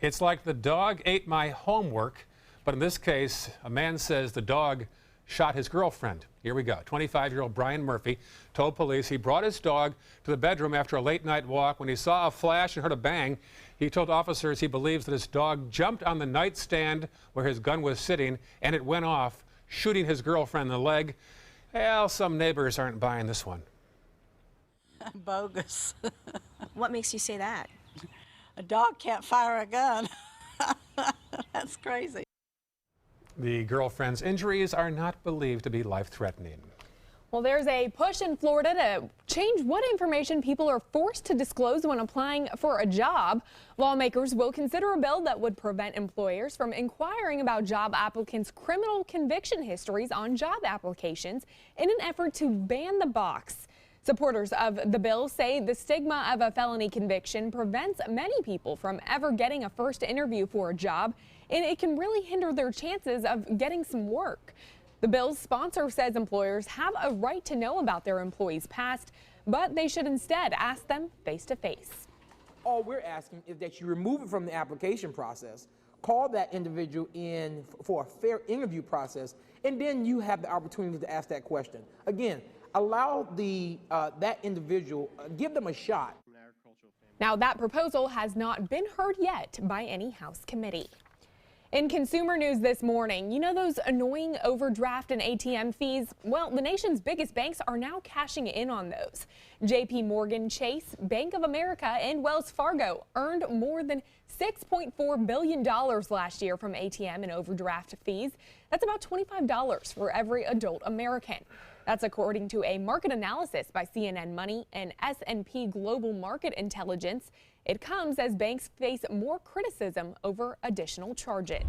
It's like the dog ate my homework, but in this case, a man says the dog shot his girlfriend. Here we go. 25-year-old Brian Murphy told police he brought his dog to the bedroom after a late-night walk. When he saw a flash and heard a bang, he told officers he believes that his dog jumped on the nightstand where his gun was sitting, and it went off, shooting his girlfriend in the leg. Well, some neighbors aren't buying this one. Bogus. What makes you say that? A dog can't fire a gun. That's crazy. The girlfriend's injuries are not believed to be life-threatening. Well, there's a push in Florida to change what information people are forced to disclose when applying for a job. Lawmakers will consider a bill that would prevent employers from inquiring about job applicants' criminal conviction histories on job applications in an effort to ban the box. Supporters of the bill say the stigma of a felony conviction prevents many people from ever getting a first interview for a job, and it can really hinder their chances of getting some work. The bill's sponsor says employers have a right to know about their employees' past, but they should instead ask them face to face. All we're asking is that you remove it from the application process, call that individual in for a fair interview process, and then you have the opportunity to ask that question. Again, allow that individual, give them a shot. Now, that proposal has not been heard yet by any House committee. In consumer news this morning, you know those annoying overdraft and ATM fees? Well, the nation's biggest banks are now cashing in on those. JP Morgan Chase, Bank of America, and Wells Fargo earned more than $6.4 billion last year from ATM and overdraft fees. That's about $25 for every adult American. That's according to a market analysis by CNN Money and S&P Global Market Intelligence. It comes as banks face more criticism over additional charges.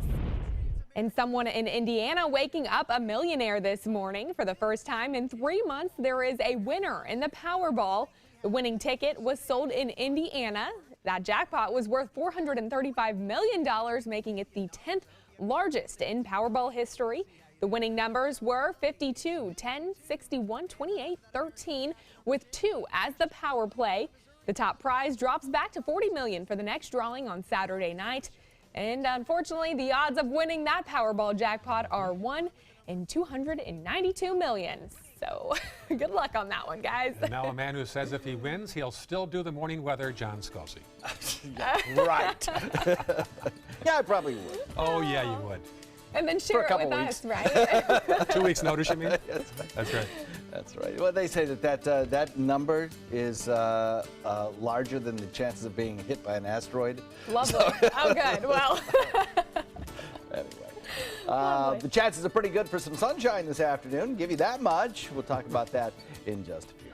And someone in Indiana waking up a millionaire this morning. For the first time in 3 months, there is a winner in the Powerball. The winning ticket was sold in Indiana. That jackpot was worth $435 million, making it the 10th largest in Powerball history. The winning numbers were 52, 10, 61, 28, 13, with 2 as the power play. The top prize drops back to $40 million for the next drawing on Saturday night. And unfortunately, the odds of winning that Powerball jackpot are 1 in 292 million. So good luck on that one, guys. And now a man who says if he wins, he'll still do the morning weather, John Scalzi. Right. Yeah, I probably would. Oh, yeah, you would. And then share it with us, right? 2 weeks notice, you mean? That's right. That's right. That's right. Well, they say that number is larger than the chances of being hit by an asteroid. Lovely. Oh, good. Well. Anyway, the chances are pretty good for some sunshine this afternoon. Give you that much. We'll talk about that in just a few.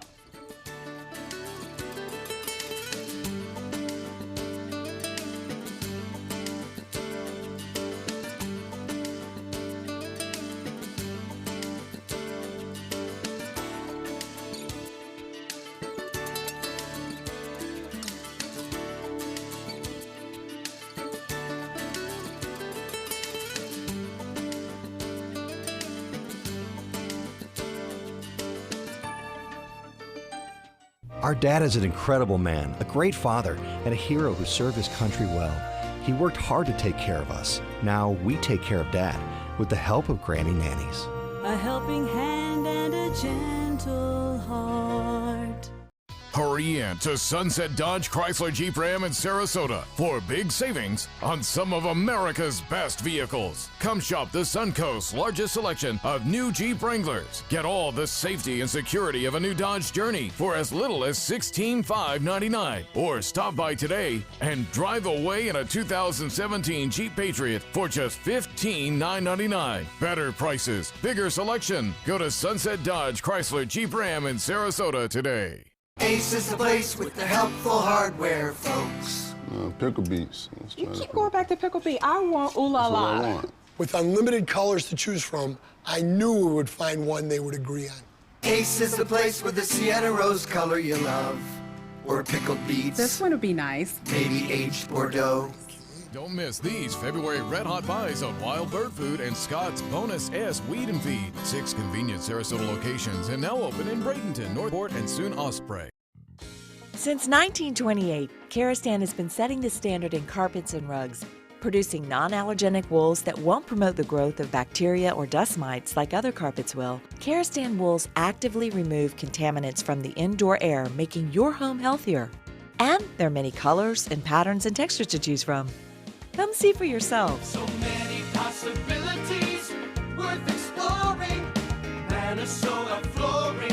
Our dad is an incredible man, a great father, and a hero who served his country well. He worked hard to take care of us. Now we take care of Dad with the help of Granny Nannies. A helping hand and a gentle heart. Hurry in to Sunset Dodge Chrysler Jeep Ram in Sarasota for big savings on some of America's best vehicles. Come shop the Suncoast's largest selection of new Jeep Wranglers. Get all the safety and security of a new Dodge Journey for as little as $16,599. Or stop by today and drive away in a 2017 Jeep Patriot for just $15,999. Better prices, bigger selection. Go to Sunset Dodge Chrysler Jeep Ram in Sarasota today. Ace is the place with the helpful hardware, folks. Pickle beets. You keep going back to pickle beet. I want ooh la la. With unlimited colors to choose from, I knew we would find one they would agree on. Ace is the place with the sienna rose color you love. Or pickled beets. This one would be nice. Maybe aged Bordeaux. Don't miss these February Red Hot Buys of Wild Bird Food and Scott's Bonus S Weed and Feed. 6 convenient Sarasota locations and now open in Bradenton, Northport, and soon Osprey. Since 1928, Karastan has been setting the standard in carpets and rugs, producing non-allergenic wools that won't promote the growth of bacteria or dust mites like other carpets will. Karastan wools actively remove contaminants from the indoor air, making your home healthier. And there are many colors and patterns and textures to choose from. Come see for yourself. So many possibilities worth exploring. Minnesota flooring.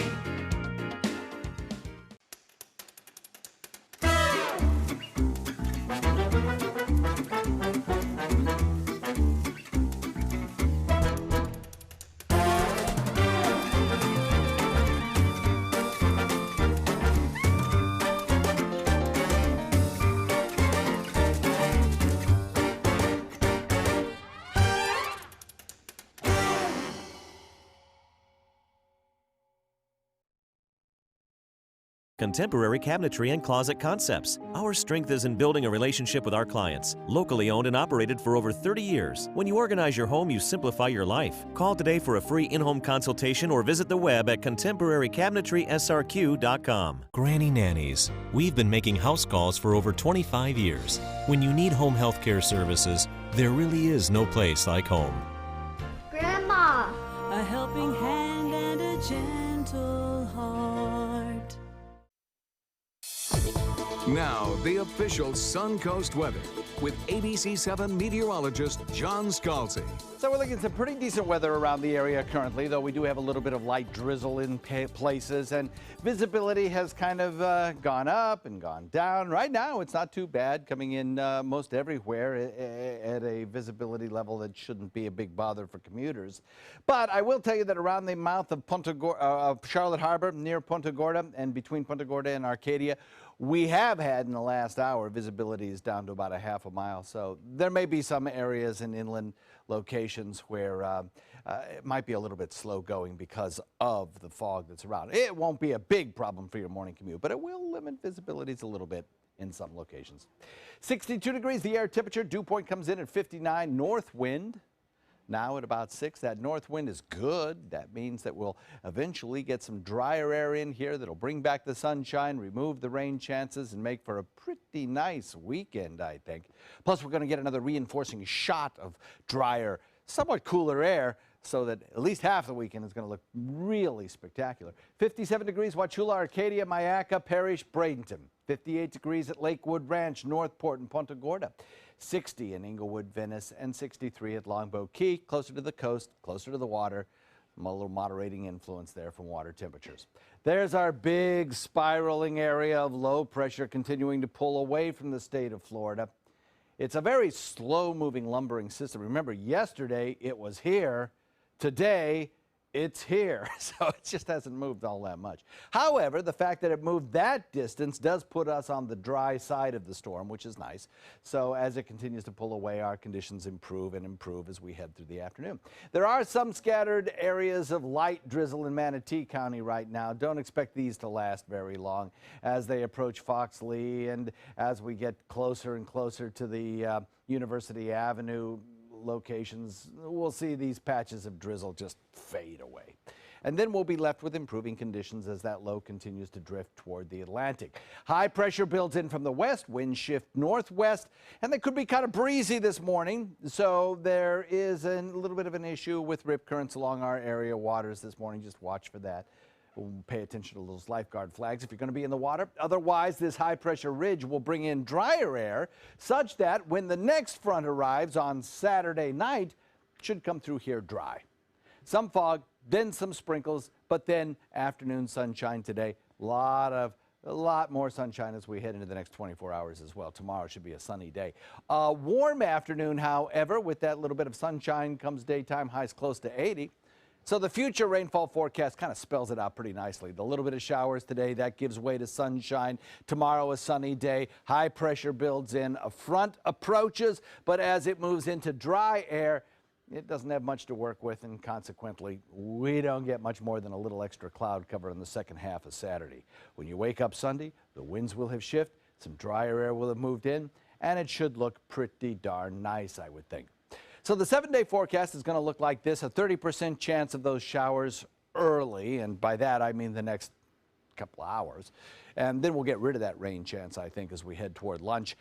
Contemporary Cabinetry and Closet Concepts. Our strength is in building a relationship with our clients. Locally owned and operated for over 30 years. When you organize your home, you simplify your life. Call today for a free in-home consultation or visit the web at contemporarycabinetry.srq.com. Granny Nannies. We've been making house calls for over 25 years. When you need home health care services, there really is no place like home. Grandma! A helping hand and a gentle heart. Now, the official Suncoast weather with ABC 7 meteorologist John Scalzi. So we're looking at some pretty decent weather around the area currently, though we do have a little bit of light drizzle in places, and visibility has kind of gone up and gone down. Right now, it's not too bad, coming in most everywhere at a visibility level that shouldn't be a big bother for commuters. But I will tell you that around the mouth of Charlotte Harbor, near Punta Gorda, and between Punta Gorda and Arcadia, we have had in the last hour visibility is down to about a half a mile. So there may be some areas in inland locations where it might be a little bit slow going because of the fog that's around. It won't be a big problem for your morning commute, but it will limit visibilities a little bit in some locations. 62 degrees the air temperature. Dew point comes in at 59. North wind now at about 6. That north wind is good. That means that we'll eventually get some drier air in here that'll bring back the sunshine, remove the rain chances, and make for a pretty nice weekend, I think. Plus, we're going to get another reinforcing shot of drier, somewhat cooler air so that at least half the weekend is going to look really spectacular. 57 degrees, Wauchula, Arcadia, Mayaca, Parrish, Bradenton. 58 degrees at Lakewood Ranch, Northport, and Punta Gorda. 60 in Inglewood, Venice, and 63 at Longboat Key, closer to the coast, closer to the water. A little moderating influence there from water temperatures. There's our big spiraling area of low pressure continuing to pull away from the state of Florida. It's a very slow-moving lumbering system. Remember, yesterday it was here. Today, it's here. So it just hasn't moved all that much. However, the fact that it moved that distance does put us on the dry side of the storm, which is nice. So as it continues to pull away, our conditions improve and improve as we head through the afternoon. There are some scattered areas of light drizzle in Manatee County right now. Don't expect these to last very long as they approach Fox Lee and as we get closer and closer to the University Avenue locations, we'll see these patches of drizzle just fade away. And then we'll be left with improving conditions as that low continues to drift toward the Atlantic. High pressure builds in from the west, winds shift northwest, and they could be kind of breezy this morning. So there is a little bit of an issue with rip currents along our area waters this morning. Just watch for that. We'll pay attention to those lifeguard flags if you're going to be in the water. Otherwise, this high pressure ridge will bring in drier air such that when the next front arrives on Saturday night, it should come through here dry. Some fog, then some sprinkles, but then afternoon sunshine today. A lot more sunshine as we head into the next 24 hours as well. Tomorrow should be a sunny day. A warm afternoon, however, with that little bit of sunshine comes daytime highs close to 80. So the future rainfall forecast kind of spells it out pretty nicely. The little bit of showers today, that gives way to sunshine. Tomorrow, a sunny day. High pressure builds in. A front approaches, but as it moves into dry air, it doesn't have much to work with, and consequently, we don't get much more than a little extra cloud cover in the second half of Saturday. When you wake up Sunday, the winds will have shifted, some drier air will have moved in, and it should look pretty darn nice, I would think. So the 7-day forecast is going to look like this, a 30% chance of those showers early, and by that I mean the next couple of hours. And then we'll get rid of that rain chance, I think, as we head toward lunch.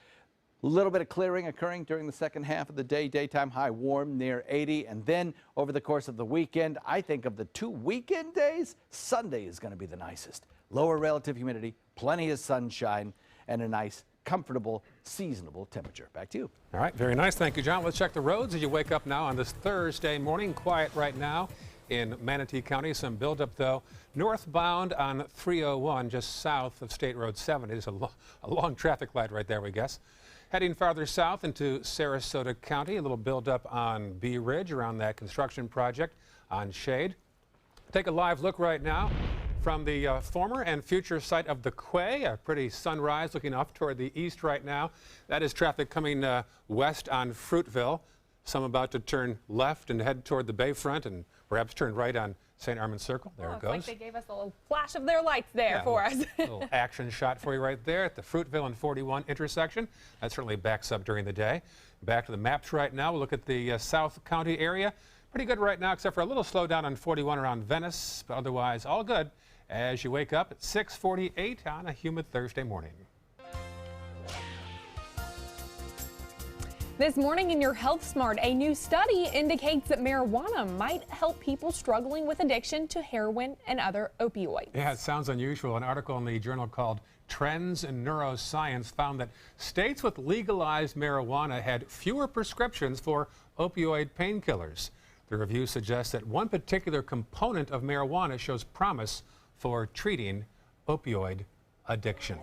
A little bit of clearing occurring during the second half of the day. Daytime high warm near 80. And then over the course of the weekend, I think of the 2 weekend days, Sunday is going to be the nicest. Lower relative humidity, plenty of sunshine, and a nice comfortable, seasonable temperature. Back to you. All right, very nice. Thank you, John. Let's check the roads as you wake up now on this Thursday morning. Quiet right now in Manatee County. Some buildup, though. Northbound on 301, just south of State Road 7. It is a long traffic light right there, we guess. Heading farther south into Sarasota County, a little buildup on Bee Ridge around that construction project on Shade. Take a live look right now from the former and future site of the Quay. A pretty sunrise looking off toward the east right now. That is traffic coming west on Fruitville. Some about to turn left and head toward the Bayfront and perhaps turn right on St. Armand Circle. There it goes. It's like they gave us a little flash of their lights there for us. A little action shot for you right there at the Fruitville and 41 intersection. That certainly backs up during the day. Back to the maps right now. We'll look at the South County area. Pretty good right now, except for a little slowdown on 41 around Venice, but otherwise all good as you wake up at 6:48 on a humid Thursday morning. This morning in your Health Smart, a new study indicates that marijuana might help people struggling with addiction to heroin and other opioids. Yeah, it sounds unusual. An article in the journal called Trends in Neuroscience found that states with legalized marijuana had fewer prescriptions for opioid painkillers. The review suggests that one particular component of marijuana shows promise for treating opioid addiction.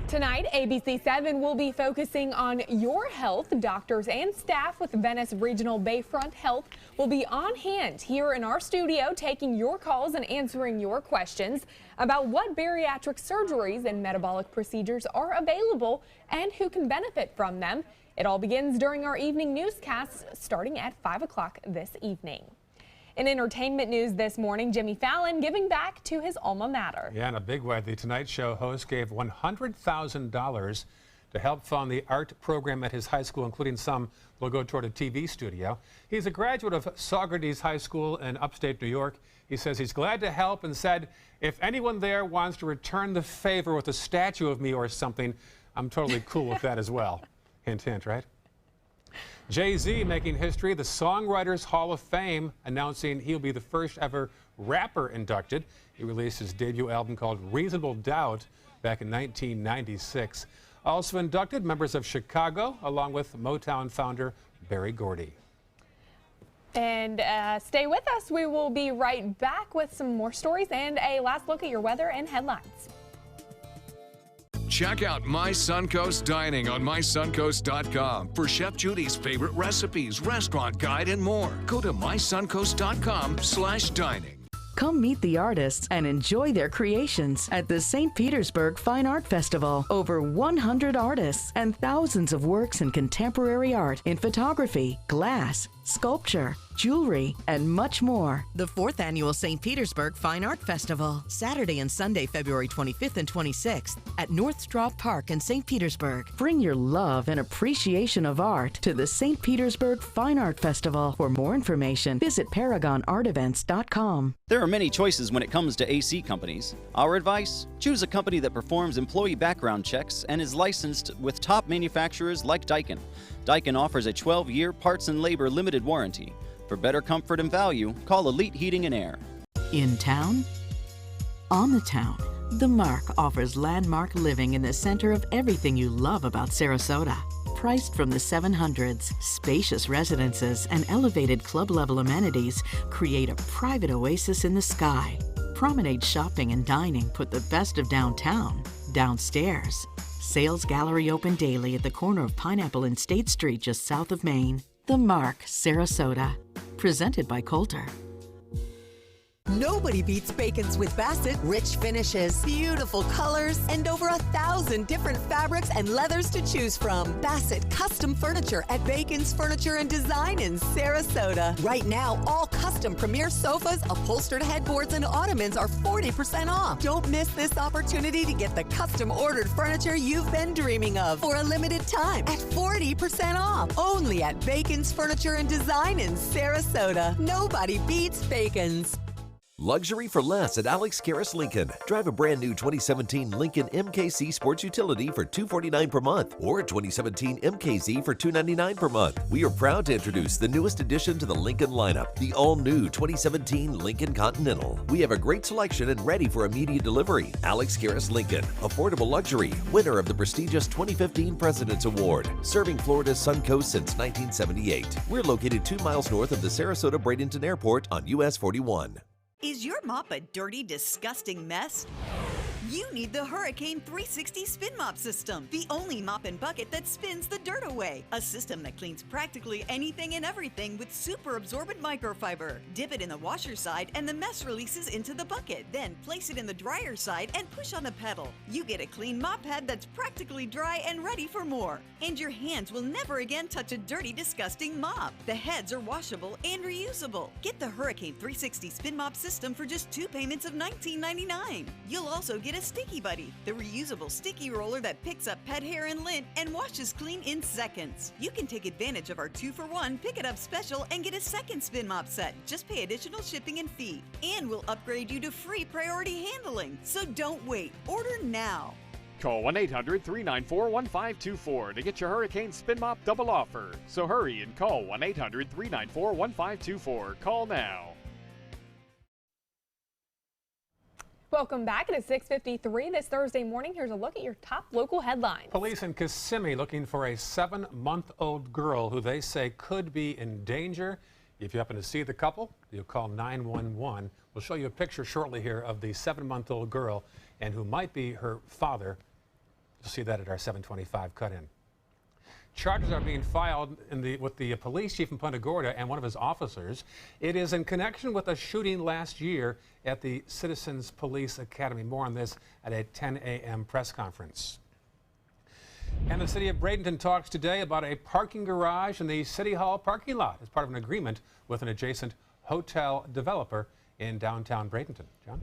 Tonight, ABC 7 will be focusing on your health. Doctors and staff with Venice Regional Bayfront Health will be on hand here in our studio taking your calls and answering your questions about what bariatric surgeries and metabolic procedures are available and who can benefit from them. It all begins during our evening newscasts starting at 5 o'clock this evening. In entertainment news this morning, Jimmy Fallon giving back to his alma mater. Yeah, in a big way, the Tonight Show host gave $100,000 to help fund the art program at his high school, including some will go toward a TV studio. He's a graduate of Saugerties High School in upstate New York. He says he's glad to help and said, if anyone there wants to return the favor with a statue of me or something, I'm totally cool with that as well. Hint, hint, right? Jay-Z making history, the Songwriters Hall of Fame, announcing he'll be the first ever rapper inducted. He released his debut album called Reasonable Doubt back in 1996. Also inducted members of Chicago, along with Motown founder Berry Gordy. And stay with us. We will be right back with some more stories and a last look at your weather and headlines. Check out My Suncoast Dining on mysuncoast.com for Chef Judy's favorite recipes, restaurant guide, and more. Go to mysuncoast.com/dining. Come meet the artists and enjoy their creations at the St. Petersburg Fine Art Festival. Over 100 artists and thousands of works in contemporary art in photography, glass, sculpture, jewelry, and much more. The 4th Annual St. Petersburg Fine Art Festival, Saturday and Sunday, February 25th and 26th at North Straub Park in St. Petersburg. Bring your love and appreciation of art to the St. Petersburg Fine Art Festival. For more information, visit ParagonArtEvents.com. There are many choices when it comes to AC companies. Our advice? Choose a company that performs employee background checks and is licensed with top manufacturers like Daikin. Daikin offers a 12-year parts and labor limited warranty. For better comfort and value, call Elite Heating and Air. In town? On the town, The Mark offers landmark living in the center of everything you love about Sarasota. Priced from the 700s, spacious residences and elevated club-level amenities create a private oasis in the sky. Promenade shopping and dining put the best of downtown downstairs. Sales gallery open daily at the corner of Pineapple and State Street just south of Maine. The Mark, Sarasota. Presented by Coulter. Nobody beats Bacon's with Bassett. Rich finishes, beautiful colors, and over 1,000 different fabrics and leathers to choose from. Bassett Custom Furniture at Bacon's Furniture and Design in Sarasota. Right now, all custom premier sofas, upholstered headboards, and ottomans are 40% off. Don't miss this opportunity to get the custom ordered furniture you've been dreaming of for a limited time at 40% off. Only at Bacon's Furniture and Design in Sarasota. Nobody beats Bacon's. Luxury for less at Alex Karras Lincoln. Drive a brand new 2017 Lincoln MKZ Sports Utility for $249 per month or a 2017 MKZ for $299 per month. We are proud to introduce the newest addition to the Lincoln lineup, the all-new 2017 Lincoln Continental. We have a great selection and ready for immediate delivery. Alex Karras Lincoln, affordable luxury, winner of the prestigious 2015 President's Award, serving Florida's Suncoast since 1978. We're located 2 miles north of the Sarasota-Bradenton Airport on US 41. Is your mop a dirty, disgusting mess? You need the Hurricane 360 Spin Mop System, the only mop and bucket that spins the dirt away. A system that cleans practically anything and everything with super absorbent microfiber. Dip it in the washer side and the mess releases into the bucket. Then place it in the dryer side and push on the pedal. You get a clean mop head that's practically dry and ready for more. And your hands will never again touch a dirty, disgusting mop. The heads are washable and reusable. Get the Hurricane 360 Spin Mop System for just 2 payments of $19.99. You'll also get a Sticky Buddy, the reusable sticky roller that picks up pet hair and lint and washes clean in seconds. You can take advantage of our 2-for-1 Pick It Up special and get a second spin mop set. Just pay additional shipping and fee. And we'll upgrade you to free priority handling. So don't wait. Order now. Call 1-800-394-1524 to get your Hurricane Spin Mop double offer. So hurry and call 1-800-394-1524. Call now. Welcome back. It is 6:53 this Thursday morning. Here's a look at your top local headlines. Police in Kissimmee looking for a 7-month-old girl who they say could be in danger. If you happen to see the couple, you'll call 911. We'll show you a picture shortly here of the 7-month-old girl and who might be her father. You'll see that at our 725 cut-in. Charges are being filed with the police chief in Punta Gorda and one of his officers. It is in connection with a shooting last year at the Citizens Police Academy. More on this at a 10 a.m. press conference. And the city of Bradenton talks today about a parking garage in the City Hall parking lot as part of an agreement with an adjacent hotel developer in downtown Bradenton. John?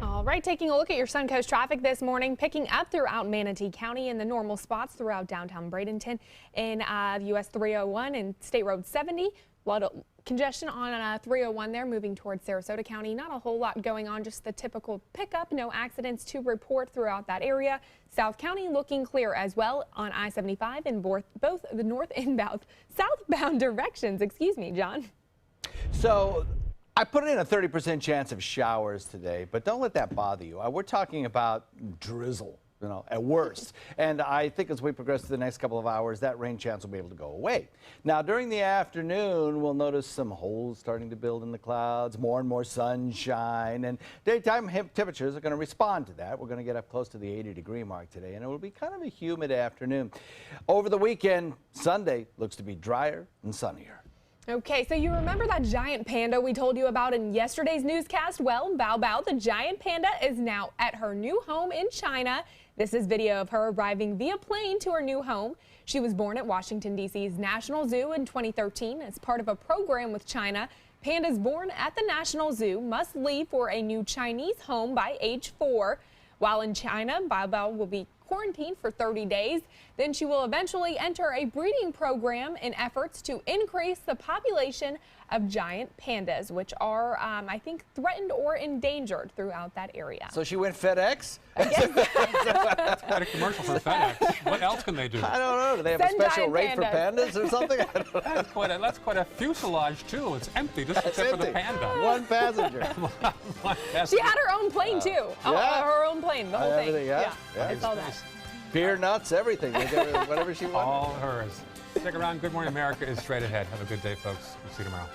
All right, taking a look at your Suncoast traffic this morning, picking up throughout Manatee County in the normal spots throughout downtown Bradenton in US 301 and State Road 70. A lot of Congestion on 301 there, moving towards Sarasota County. Not a whole lot going on, just the typical pickup. No accidents to report throughout that area. South County looking clear as well on I-75 in both the north and southbound directions. Excuse me, John. So I put in a 30% chance of showers today, but don't let that bother you. We're talking about drizzle, at worst. And I think as we progress to the next couple of hours, that rain chance will be able to go away. Now, during the afternoon, we'll notice some holes starting to build in the clouds, more and more sunshine, and daytime temperatures are going to respond to that. We're going to get up close to the 80-degree mark today, and it will be kind of a humid afternoon. Over the weekend, Sunday looks to be drier and sunnier. Okay, so you remember that giant panda we told you about in yesterday's newscast? Well, Bao Bao, the giant panda, is now at her new home in China. This is video of her arriving via plane to her new home. She was born at Washington, D.C.'s National Zoo in 2013 as part of a program with China. Pandas born at the National Zoo must leave for a new Chinese home by age 4. While in China, Bao Bao will be quarantined for 30 days. Then she will eventually enter a breeding program in efforts to increase the population of giant pandas, which are, I think, threatened or endangered throughout that area. So she went FedEx? That's quite a commercial for FedEx. What else can they do? I don't know. Do they have a special rate for pandas or something? That's quite a fuselage, too. It's empty, just except for the panda. One passenger. One passenger. She had her own plane, too. Yeah. Her own plane, the whole thing. Yeah. It's all that. Beer, nuts, everything. Whatever she wanted. All hers. Stick around. Good Morning America is straight ahead. Have a good day, folks. We'll see you tomorrow.